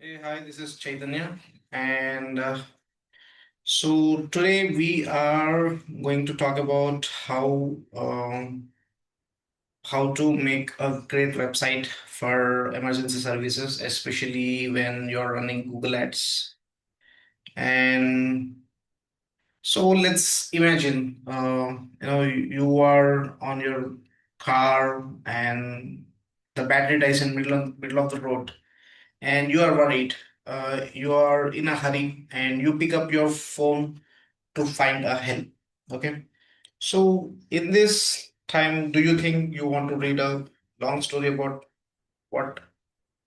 Hey, hi, this is Chaitanya. And so today we are going to talk about how to make a great website for emergency services, especially when you're running Google Ads. And so let's imagine, you are on your car and the battery dies in middle of the road and you are worried, you are in a hurry and you pick up your phone to find a help. Okay. So in this time, do you think you want to read a long story about what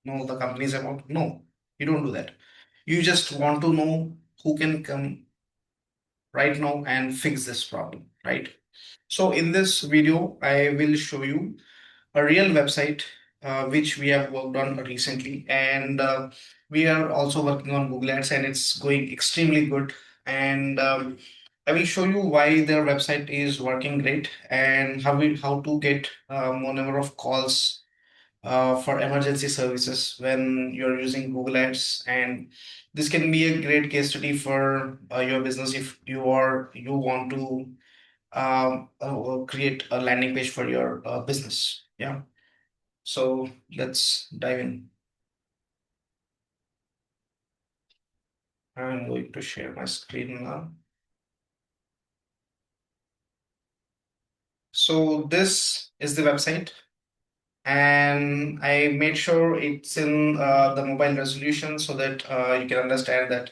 no the company is about? No, you don't do that. You just want to know who can come right now and fix this problem, right? So in this video, I will show you a real website which we have worked on recently, and we are also working on Google Ads, and it's going extremely good. And I will show you why their website is working great and how to get more number of calls for emergency services when you're using Google Ads. And this can be a great case study for your business if you want to create a landing page for your business. Yeah. So let's dive in. I'm going to share my screen now. So this is the website, and I made sure it's in the mobile resolution so that you can understand that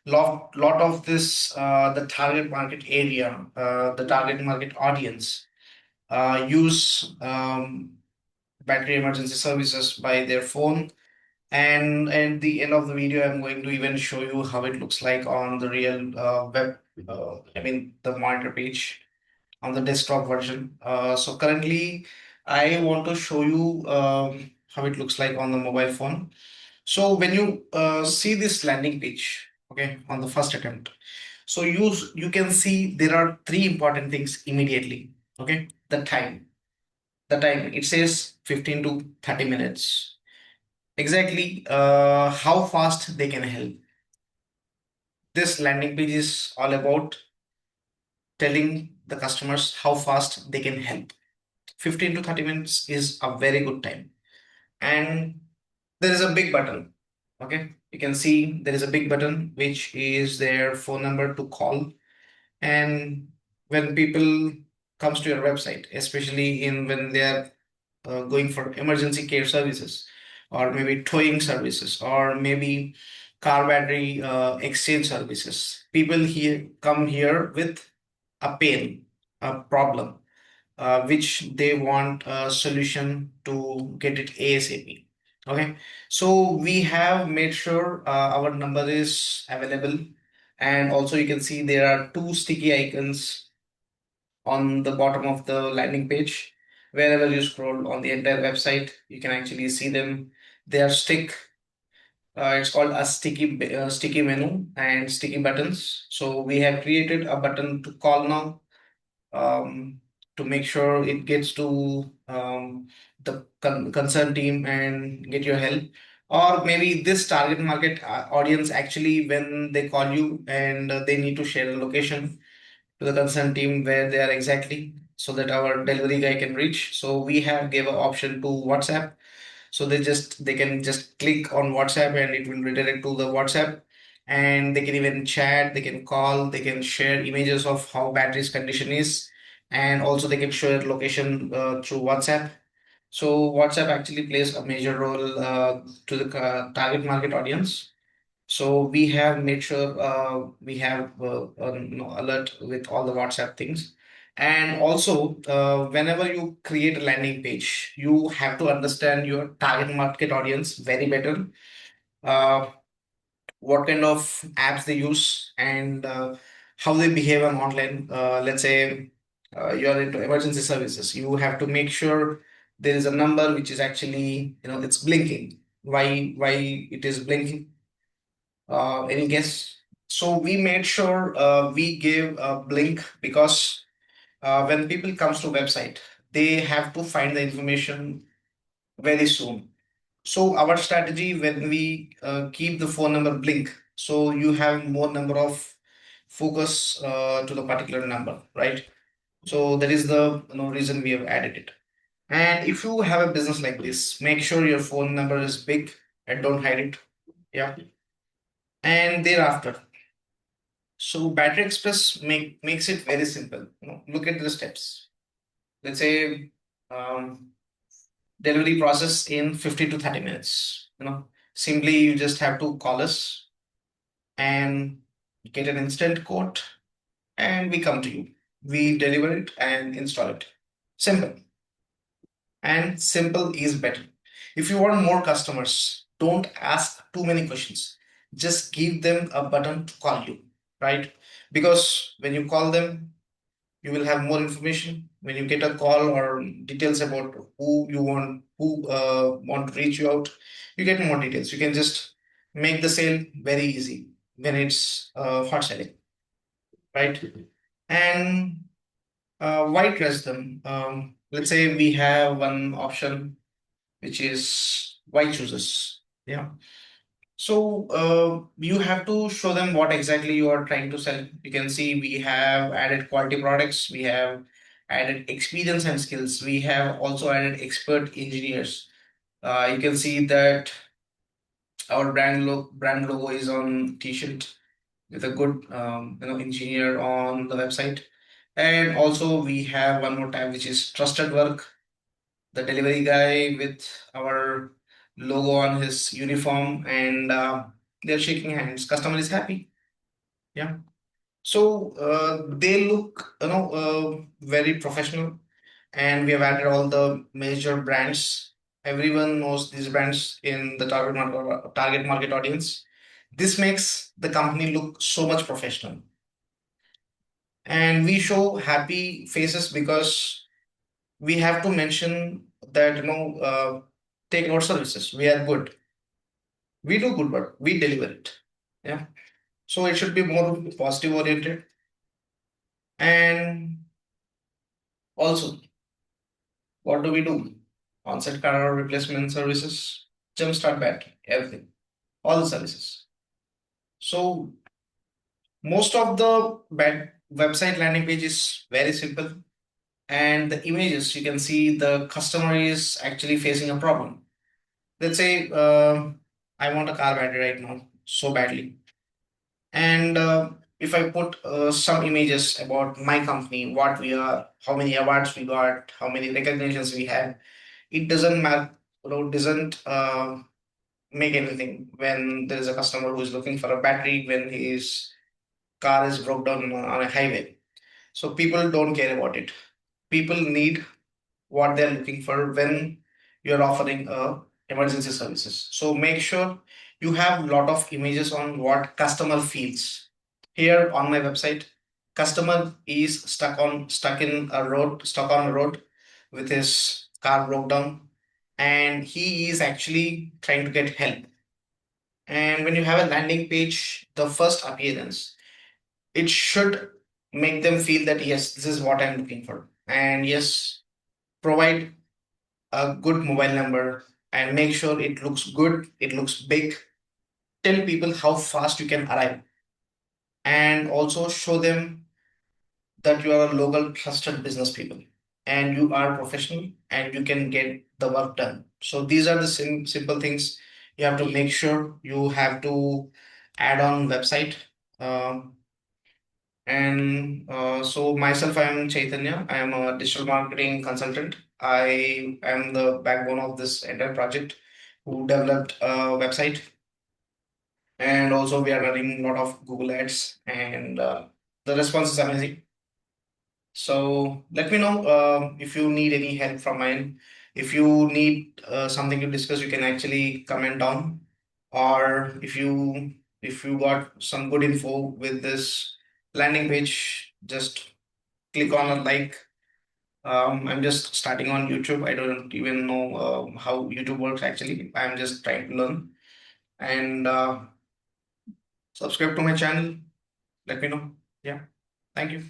lot of this the target market area, the target market audience use battery emergency services by their phone. And at the end of the video, I'm going to even show you how it looks like on the real the monitor page on the desktop version. So currently, I want to show you how it looks like on the mobile phone. So when you see this landing page, okay, on the first attempt, so you can see there are three important things immediately. Okay, the time it says 15 to 30 minutes. Exactly how fast they can help. This landing page is all about telling the customers how fast they can help. 15 to 30 minutes is a very good time. And there is a big button. Okay. You can see there is a big button which is their phone number to call. And when people comes to your website, especially in when they are going for emergency care services, or maybe towing services, or maybe car battery exchange services. People here come here with a pain, a problem, which they want a solution to get it ASAP. Okay, so we have made sure our number is available, and also you can see there are two sticky icons on the bottom of the landing page. Wherever you scroll on the entire website, you can actually see them. They are it's called a sticky menu and sticky buttons. So we have created a button to call now, um, to make sure it gets to the concerned team and get your help. Or maybe this target market audience actually, when they call you and they need to share the location to the concerned team where they are exactly, so that our delivery guy can reach. So we have gave an option to WhatsApp, so they can just click on WhatsApp and it will redirect to the WhatsApp, and they can even chat, they can call, they can share images of how battery's condition is, and also they can share location through WhatsApp. So WhatsApp actually plays a major role to the target market audience. So we have made sure we have alert with all the WhatsApp things. And also, whenever you create a landing page, you have to understand your target market audience very better. Uh, what kind of apps they use, and how they behave on online. Let's say you are into emergency services, you have to make sure there is a number which is actually, it's blinking. Why it is blinking? Any guess? So we made sure we gave a blink because when people comes to website, they have to find the information very soon. So our strategy when we keep the phone number blink, so you have more number of focus to the particular number, right? So that is the reason we have added it. And if you have a business like this, make sure your phone number is big and don't hide it. Yeah. And thereafter, so Battery Express makes it very simple. Look at the steps. Let's say um, delivery process in 50 to 30 minutes. Simply you just have to call us and get an instant quote, and we come to you. We deliver it and install it. Simple. And simple is better. If you want more customers, don't ask too many questions. Just give them a button to call you, right? Because when you call them, you will have more information. When you get a call or details about who want to reach you out, you get more details. You can just make the sale very easy when it's hot selling, right? And why trust them? Let's say we have one option which is why chooses. Yeah. So you have to show them what exactly you are trying to sell. You can see we have added quality products, we have added experience and skills, we have also added expert engineers. You can see that our brand logo is on t-shirt with a good engineer on the website. And also we have one more tab which is trusted work, the delivery guy with our logo on his uniform, and they're shaking hands. Customer is happy. Yeah. So they look, very professional, and we have added all the major brands. Everyone knows these brands in the target market audience. This makes the company look so much professional, and we show happy faces because we have to mention that take our services, we are good, we do good work, we deliver it. Yeah. So it should be more positive oriented. And also, what do we do? On-site car replacement services, jumpstart battery, everything, all the services. So most of the website landing page is very simple, and the images, you can see the customer is actually facing a problem. Let's say I want a car battery right now so badly, and if I put some images about my company, what we are, how many awards we got, how many recognitions we have, it doesn't matter, doesn't make anything when there is a customer who is looking for a battery when his car is broke down on a highway. So people don't care about it. People need what they're looking for when you're offering emergency services. So make sure you have a lot of images on what customer feels. Here on my website, customer is stuck on a road with his car broke down, and he is actually trying to get help. And when you have a landing page, the first appearance, it should make them feel that yes, this is what I'm looking for. And yes, provide a good mobile number and make sure it looks good, it looks big. Tell people how fast you can arrive, and also show them that you are a local trusted business people and you are professional and you can get the work done. So these are the simple things you have to make sure you have to add on website. Um, and so myself, I am Chaitanya. I am a digital marketing consultant. I am the backbone of this entire project who developed a website. And also we are running a lot of Google ads, and the response is amazing. So let me know if you need any help from mine. If you need something to discuss, you can actually comment down. Or if you got some good info with this landing page, just click on a like. I'm just starting on YouTube. I don't even know how YouTube works actually. I'm just trying to learn. And subscribe to my channel. Let me know. Yeah. Thank you.